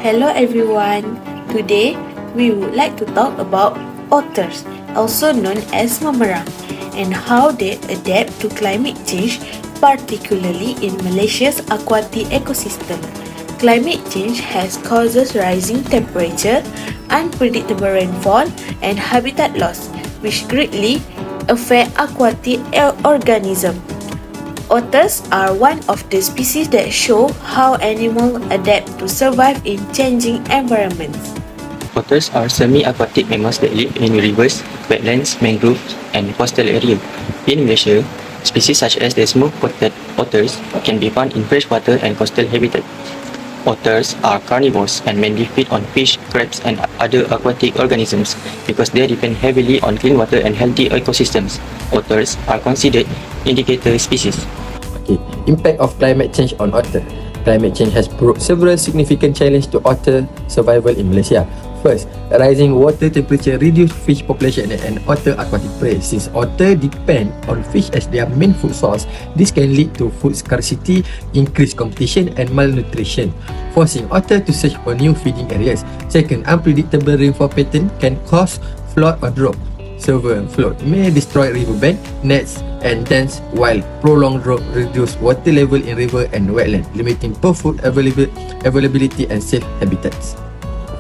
Hello everyone. Today we would like to talk about otters, also known as memerang, and how they adapt to climate change, particularly in Malaysia's aquatic ecosystem. Climate change has causes rising temperature, unpredictable rainfall, and habitat loss, which greatly affect aquatic organisms. Otters are one of the species that show how animals adapt to survive in changing environments. Otters are semi-aquatic mammals that live in rivers, wetlands, mangroves, and coastal areas. In Malaysia, species such as the smooth-coated otters can be found in freshwater and coastal habitat. Otters are carnivores and mainly feed on fish, crabs, and other aquatic organisms because they depend heavily on clean water and healthy ecosystems. Otters are considered indicator species. Impact of climate change on otter. Climate change has brought several significant challenges to otter survival in Malaysia. First, rising water temperature reduce fish population and otter aquatic prey. Since otter depend on fish as their main food source, this can lead to food scarcity, increased competition and malnutrition, forcing otter to search for new feeding areas. Second, unpredictable rainfall pattern can cause flood or drought. Severe flood may destroy riverbank, nets and dams, while prolonged drought reduce water level in river and wetland, limiting poor food availability and safe habitats.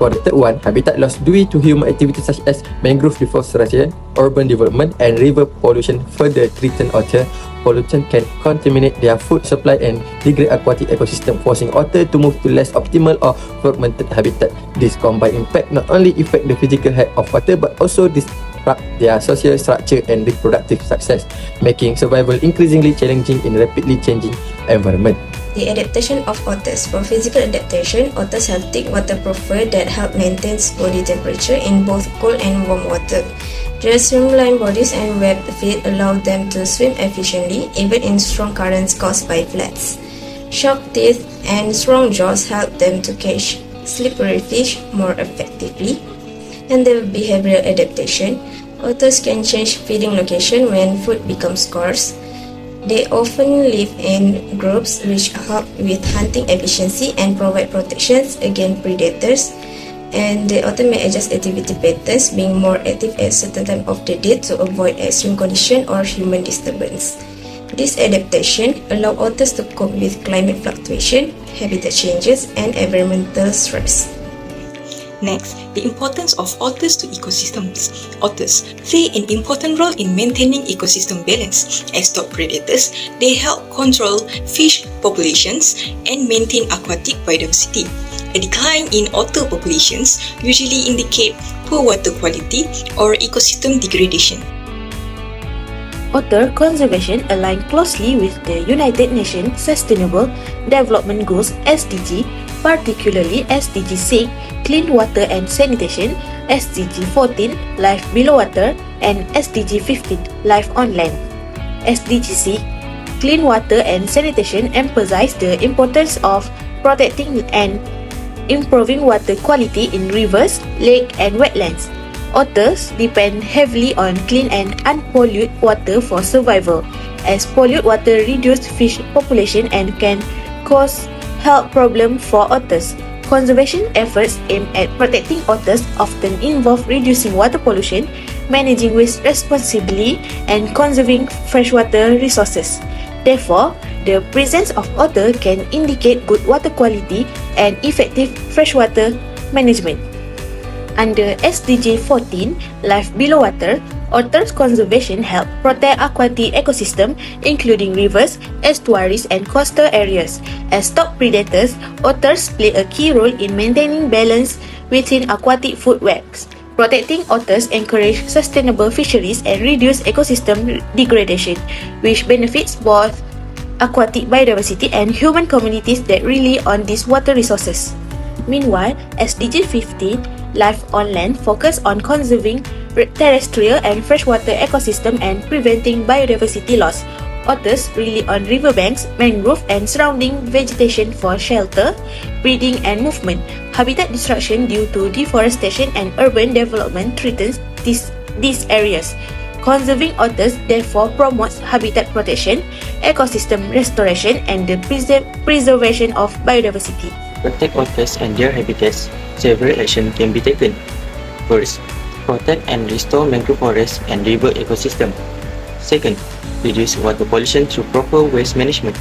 For the third one, habitat loss due to human activities such as mangrove deforestation, urban development and river pollution further threaten otter. Pollution can contaminate their food supply and degrade aquatic ecosystem, forcing otter to move to less optimal or fragmented habitat. This combined impact not only affect the physical health of otter but also disrupt their social structure and reproductive success, making survival increasingly challenging in rapidly changing environment. The adaptation of otters. For physical adaptation, otters have thick waterproof fur that help maintain body temperature in both cold and warm water. Their streamlined bodies and webbed feet allow them to swim efficiently, even in strong currents caused by floods. Sharp teeth and strong jaws help them to catch slippery fish more effectively. And the behavioral adaptation. Otters can change feeding location when food becomes scarce. They often live in groups which help with hunting efficiency and provide protections against predators. And the otter may adjust activity patterns, being more active at certain time of the day to avoid extreme condition or human disturbance. This adaptation allows otters to cope with climate fluctuation, habitat changes, and environmental stress. Next, the importance of otters to ecosystems. Otters play an important role in maintaining ecosystem balance. As top predators, they help control fish populations and maintain aquatic biodiversity. A decline in otter populations usually indicate poor water quality or ecosystem degradation. Otter conservation aligns closely with the United Nations Sustainable Development Goals (SDG), particularly SDG 6, Clean Water and Sanitation, SDG 14, Life Below Water, and SDG 15, Life on Land. SDG 6, Clean Water and Sanitation emphasize the importance of protecting and improving water quality in rivers, lakes, and wetlands. Otters depend heavily on clean and unpolluted water for survival, as polluted water reduces fish population and can cause health problems for otters. Conservation efforts aimed at protecting otters often involve reducing water pollution, managing waste responsibly, and conserving freshwater resources. Therefore, the presence of otter can indicate good water quality and effective freshwater management. Under SDG 14, Life Below Water, otters conservation help protect aquatic ecosystem, including rivers, estuaries, and coastal areas. As top predators, otters play a key role in maintaining balance within aquatic food webs. Protecting otters encourage sustainable fisheries and reduce ecosystem degradation, which benefits both aquatic biodiversity and human communities that rely on these water resources. Meanwhile, SDG 15, Life on Land, focus on conserving terrestrial and freshwater ecosystem and preventing biodiversity loss. Otters rely on riverbanks, mangrove, and surrounding vegetation for shelter, breeding, and movement. Habitat destruction due to deforestation and urban development threatens these areas. Conserving otters therefore promotes habitat protection, ecosystem restoration, and the preservation of biodiversity. protect otters and their habitats, several actions can be taken. First, protect and restore mangrove forests and river ecosystem. Second, reduce water pollution through proper waste management.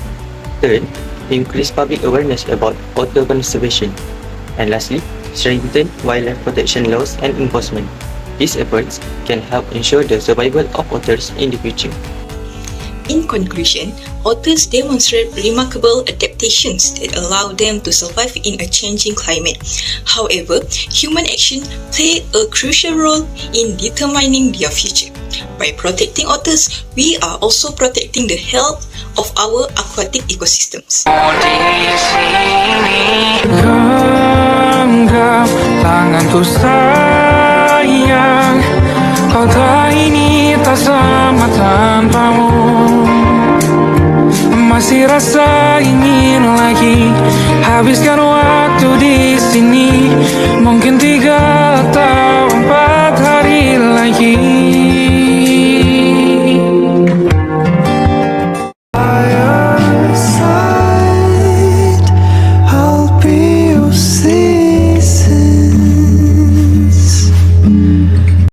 Third, increase public awareness about otter conservation. And lastly, strengthen wildlife protection laws and enforcement. These efforts can help ensure the survival of otters in the future. In conclusion, otters demonstrate remarkable adaptations that allow them to survive in a changing climate. However, human action play a crucial role in determining their future. By protecting otters, we are also protecting the health of our aquatic ecosystems. Genggam tanganku sayang, kau tak ini tak sama tanpamu. Masih rasa ingin lagi habiskan waktu di sini. Mungkin 3